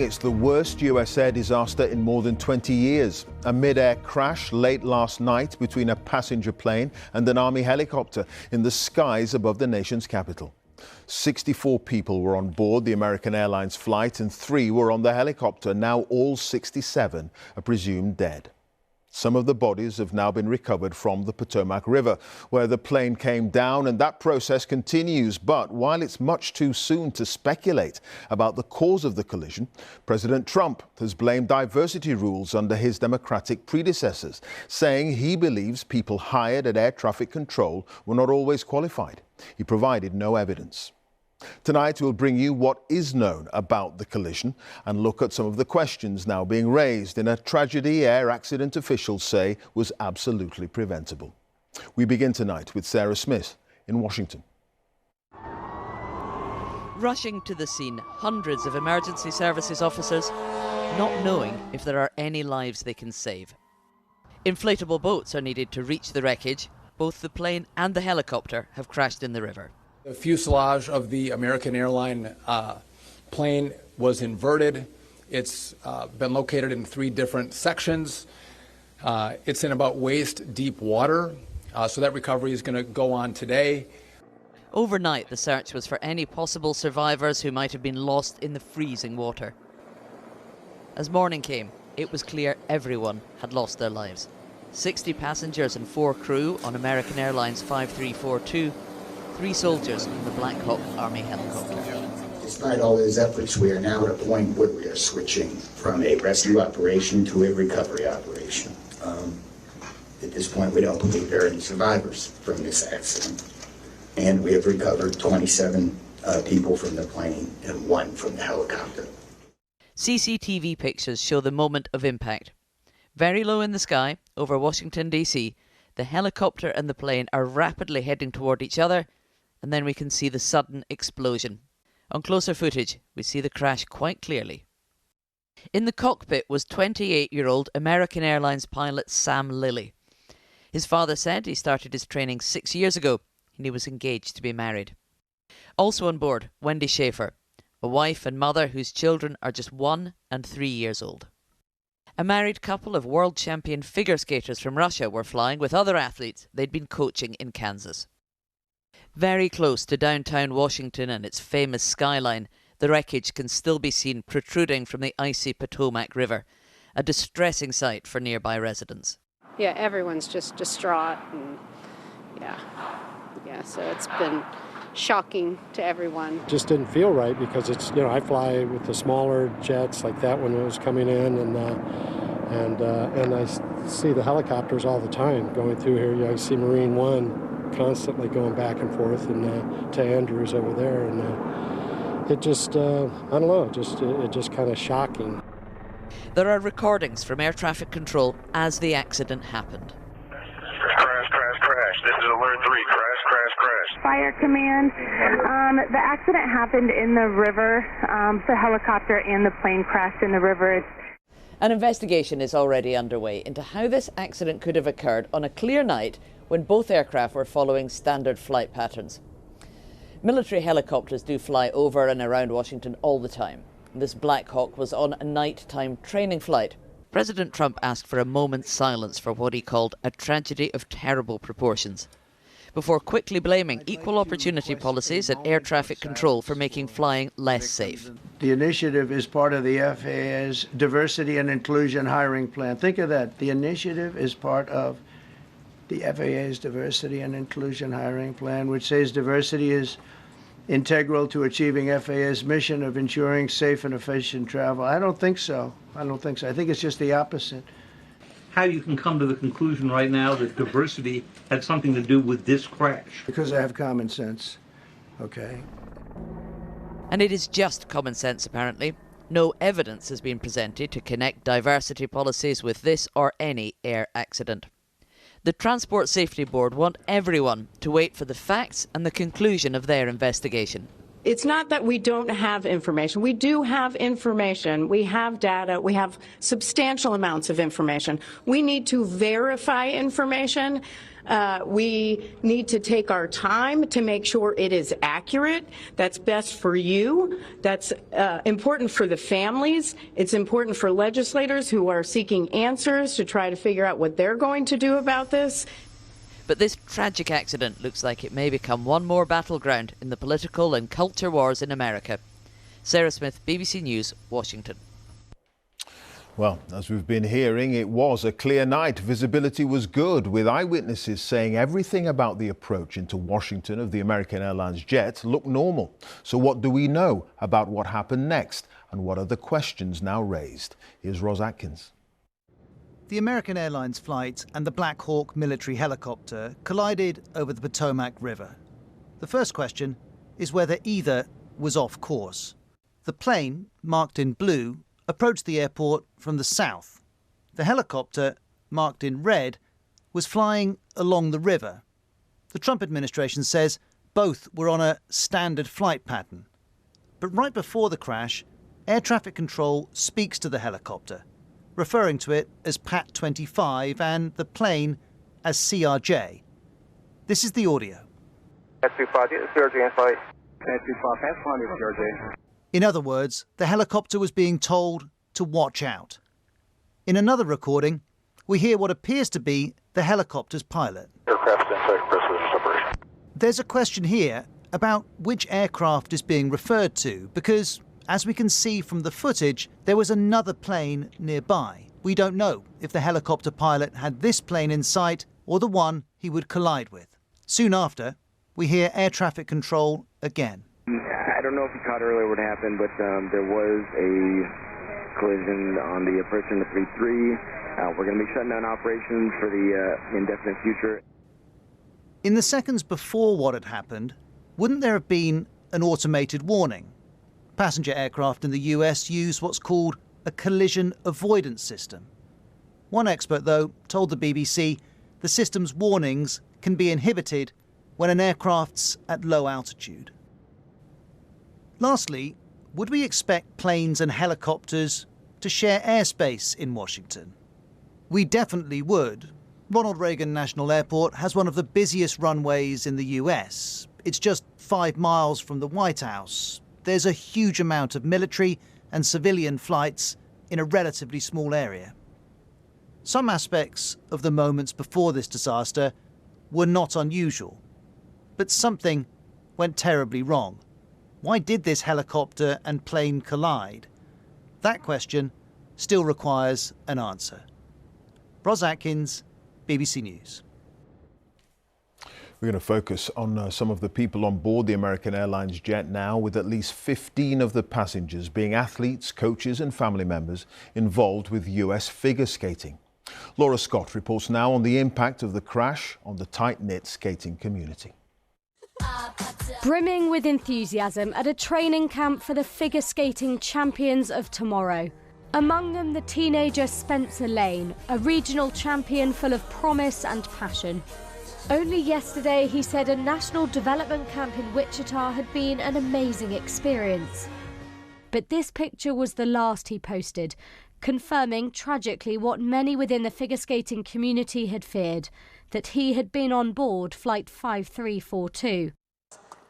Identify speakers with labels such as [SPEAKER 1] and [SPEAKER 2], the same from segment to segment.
[SPEAKER 1] It's the worst US air disaster in more than 20 years. A mid-air crash late last night between a passenger plane and an Army helicopter in the skies above the nation's capital. 64 people were on board the American Airlines flight and 3 were on the helicopter. Now all 67 are presumed dead. Some of the bodies have now been recovered from the Potomac River, where the plane came down, and that process continues. But while it's much too soon to speculate about the cause of the collision, President Trump has blamed diversity rules under his Democratic predecessors, saying he believes people hired at air traffic control were not always qualified. He provided no evidence. Tonight, we'll bring you what is known about the collision and look at some of the questions now being raised in a tragedy air accident officials say was absolutely preventable. We begin tonight with Sarah Smith in Washington.
[SPEAKER 2] Rushing to the scene, hundreds of emergency services officers, not knowing if there are any lives they can save. Inflatable boats are needed to reach the wreckage. Both the plane and the helicopter have crashed in the river.
[SPEAKER 3] The fuselage of the American airline plane was inverted. It's been located in 3 different sections. It's in about waist deep water, so that recovery is going to go on today.
[SPEAKER 2] Overnight, the search was for any possible survivors who might have been lost in the freezing water. As morning came, it was clear everyone had lost their lives. 60 passengers and 4 crew on American Airlines 5342, 3 soldiers in the Black Hawk Army helicopter.
[SPEAKER 4] Despite all those efforts, we are now at a point where we are switching from a rescue operation to a recovery operation. At this point, we don't believe there are any survivors from this accident. And we have recovered 27 people from the plane and 1 from the helicopter.
[SPEAKER 2] CCTV pictures show the moment of impact. Very low in the sky, over Washington, D.C., the helicopter and the plane are rapidly heading toward each other, and then we can see the sudden explosion. On closer footage, we see the crash quite clearly. In the cockpit was 28-year-old American Airlines pilot Sam Lilly. His father said he started his training 6 years ago, and he was engaged to be married. Also on board, Wendy Schaefer, a wife and mother whose children are just 1 and 3 years old. A married couple of world champion figure skaters from Russia were flying with other athletes they'd been coaching in Kansas. Very close to downtown Washington and its famous skyline, the wreckage can still be seen protruding from the icy Potomac River, a distressing sight for nearby residents.
[SPEAKER 5] Yeah, everyone's just distraught, and so it's been shocking to everyone.
[SPEAKER 6] Just didn't feel right because it's, I fly with the smaller jets like that when it was coming in, and I see the helicopters all the time going through here. I see Marine One constantly going back and forth and to Andrews over there, and it just it just kind of shocking.
[SPEAKER 2] There are recordings from air traffic control as the accident happened.
[SPEAKER 7] Crash. This is alert 3. Crash.
[SPEAKER 8] Fire command. The accident happened in the river. The helicopter and the plane crashed in the river.
[SPEAKER 2] An investigation is already underway into how this accident could have occurred on a clear night when both aircraft were following standard flight patterns. Military helicopters do fly over and around Washington all the time. This Black Hawk was on a nighttime training flight. President Trump asked for a moment's silence for what he called a tragedy of terrible proportions, before quickly blaming equal opportunity policies at air traffic control for making flying less safe.
[SPEAKER 9] The initiative is part of the FAA's diversity and inclusion hiring plan. Think of that. The initiative is part of the FAA's diversity and inclusion hiring plan, which says diversity is integral to achieving FAA's mission of ensuring safe and efficient travel. I don't think so. I think it's just the opposite.
[SPEAKER 10] How you can come to the conclusion right now that diversity had something to do with this crash?
[SPEAKER 9] Because I have common sense, okay?
[SPEAKER 2] And it is just common sense, apparently. No evidence has been presented to connect diversity policies with this or any air accident. The Transport Safety Board want everyone to wait for the facts and the conclusion of their investigation.
[SPEAKER 11] It's not that we don't have information. We do have information. We have data. We have substantial amounts of information. We need to verify information. We need to take our time to make sure it is accurate. That's best for you. That's important for the families. It's important for legislators who are seeking answers to try to figure out what they're going to do about this.
[SPEAKER 2] But this tragic accident looks like it may become one more battleground in the political and culture wars in America. Sarah Smith, BBC News, Washington.
[SPEAKER 1] Well, as we've been hearing, it was a clear night. Visibility was good, with eyewitnesses saying everything about the approach into Washington of the American Airlines jet looked normal. So what do we know about what happened next, and what are the questions now raised? Here's Ros Atkins.
[SPEAKER 12] The American Airlines flight and the Black Hawk military helicopter collided over the Potomac River. The first question is whether either was off course. The plane, marked in blue, approached the airport from the south. The helicopter, marked in red, was flying along the river. The Trump administration says both were on a standard flight pattern. But right before the crash, air traffic control speaks to the helicopter, referring to it as Pat 25 and the plane as CRJ. This is the audio.
[SPEAKER 7] CRJ in flight. 25, CRJ.
[SPEAKER 12] In other words, the helicopter was being told to watch out. In another recording, we hear what appears to be the helicopter's pilot.
[SPEAKER 7] Aircraft inside pressure separation.
[SPEAKER 12] There's a question here about which aircraft is being referred to, because as we can see from the footage, there was another plane nearby. We don't know if the helicopter pilot had this plane in sight or the one he would collide with. Soon after, we hear air traffic control again.
[SPEAKER 13] I don't know if you caught earlier what happened, but there was a collision on the approach in the 3-3. We're going to be shutting down operations for the indefinite future.
[SPEAKER 12] In the seconds before what had happened, wouldn't there have been an automated warning? Passenger aircraft in the US use what's called a collision avoidance system. One expert, though, told the BBC the system's warnings can be inhibited when an aircraft's at low altitude. Lastly, would we expect planes and helicopters to share airspace in Washington? We definitely would. Ronald Reagan National Airport has one of the busiest runways in the US. It's just 5 miles from the White House. There's a huge amount of military and civilian flights in a relatively small area. Some aspects of the moments before this disaster were not unusual, but something went terribly wrong. Why did this helicopter and plane collide? That question still requires an answer. Ros Atkins, BBC News.
[SPEAKER 1] We're going to focus on some of the people on board the American Airlines jet now, with at least 15 of the passengers being athletes, coaches and family members involved with US figure skating. Laura Scott reports now on the impact of the crash on the tight-knit skating community.
[SPEAKER 14] Brimming with enthusiasm at a training camp for the figure skating champions of tomorrow. Among them, the teenager Spencer Lane, a regional champion full of promise and passion. Only yesterday, he said a national development camp in Wichita had been an amazing experience. But this picture was the last he posted, confirming tragically what many within the figure skating community had feared, that he had been on board Flight 5342.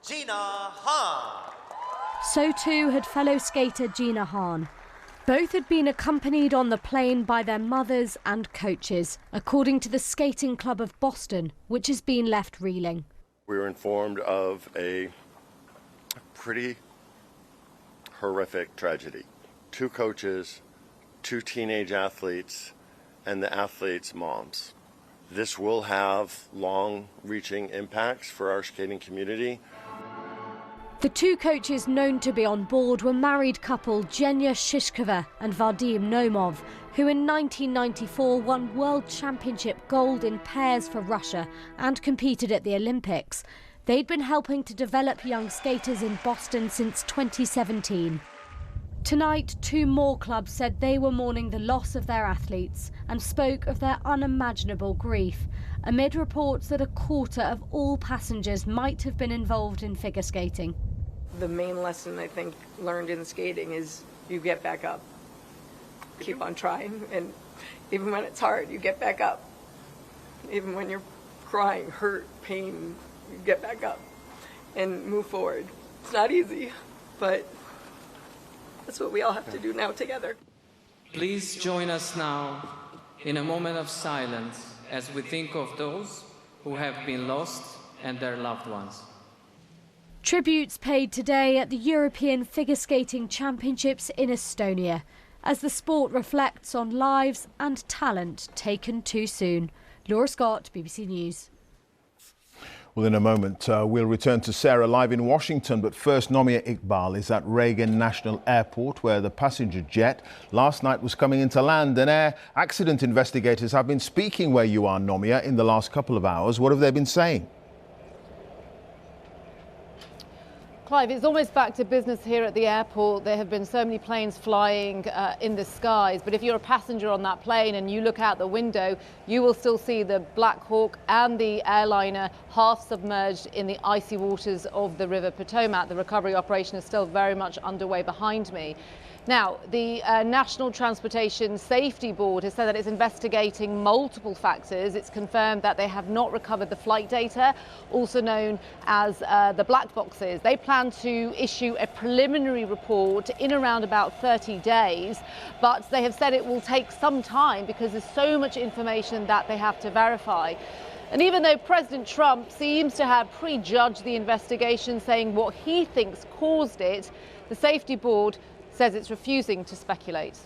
[SPEAKER 15] Gina Hahn.
[SPEAKER 14] So too had fellow skater Gina Hahn. Both had been accompanied on the plane by their mothers and coaches, according to the Skating Club of Boston, which has been left reeling.
[SPEAKER 16] We were informed of a pretty horrific tragedy. 2 coaches, 2 teenage athletes, and the athletes' moms. This will have long-reaching impacts for our skating community.
[SPEAKER 14] The 2 coaches known to be on board were married couple Zhenya Shishkova and Vadim Nomov, who in 1994 won World Championship gold in pairs for Russia and competed at the Olympics. They'd been helping to develop young skaters in Boston since 2017. Tonight, 2 more clubs said they were mourning the loss of their athletes and spoke of their unimaginable grief, amid reports that a quarter of all passengers might have been involved in figure skating.
[SPEAKER 17] the main lesson I think learned in skating is you get back up. Keep on trying, and even when it's hard, you get back up. Even when you're crying, hurt, pain, you get back up and move forward. It's not easy, but that's what we all have to do now together.
[SPEAKER 18] Please join us now in a moment of silence as we think of those who have been lost and their loved ones.
[SPEAKER 14] Tributes paid today at the European Figure Skating Championships in Estonia, as the sport reflects on lives and talent taken too soon. Laura Scott, BBC News.
[SPEAKER 1] Well, in a moment, we'll return to Sarah live in Washington. But first, Nomia Iqbal is at Reagan National Airport, where the passenger jet last night was coming into land. And air accident investigators have been speaking where you are, Nomia, in the last couple of hours. What have they been saying?
[SPEAKER 19] Clive, it's almost back to business here at the airport. There have been so many planes flying in the skies, but if you're a passenger on that plane and you look out the window, you will still see the Black Hawk and the airliner half submerged in the icy waters of the River Potomac. The recovery operation is still very much underway behind me. Now, the National Transportation Safety Board has said that it's investigating multiple factors. It's confirmed that they have not recovered the flight data, also known as the black boxes. They plan to issue a preliminary report in around about 30 days, but they have said it will take some time because there's so much information that they have to verify. And even though President Trump seems to have prejudged the investigation, saying what he thinks caused it, the Safety Board says it's refusing to speculate.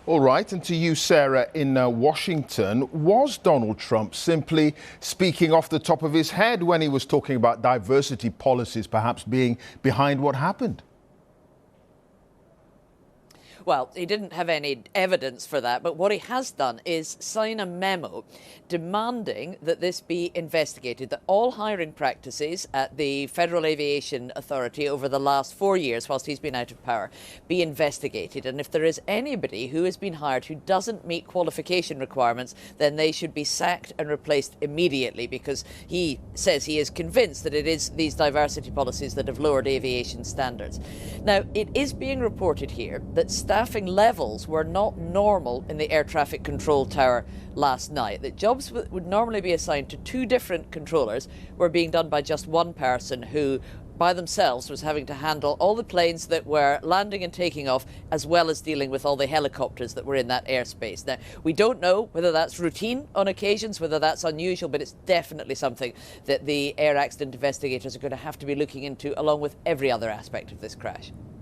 [SPEAKER 1] All right, and to you, Sarah, in Washington, was Donald Trump simply speaking off the top of his head when he was talking about diversity policies perhaps being behind what happened?
[SPEAKER 2] Well, he didn't have any evidence for that, but what he has done is sign a memo demanding that this be investigated, that all hiring practices at the Federal Aviation Authority over the last 4 years, whilst he's been out of power, be investigated. And if there is anybody who has been hired who doesn't meet qualification requirements, then they should be sacked and replaced immediately, because he says he is convinced that it is these diversity policies that have lowered aviation standards. Now, it is being reported here that staffing levels were not normal in the air traffic control tower last night. That jobs would normally be assigned to 2 different controllers were being done by just one person who by themselves was having to handle all the planes that were landing and taking off, as well as dealing with all the helicopters that were in that airspace. Now, we don't know whether that's routine on occasions, whether that's unusual, but it's definitely something that the air accident investigators are going to have to be looking into, along with every other aspect of this crash.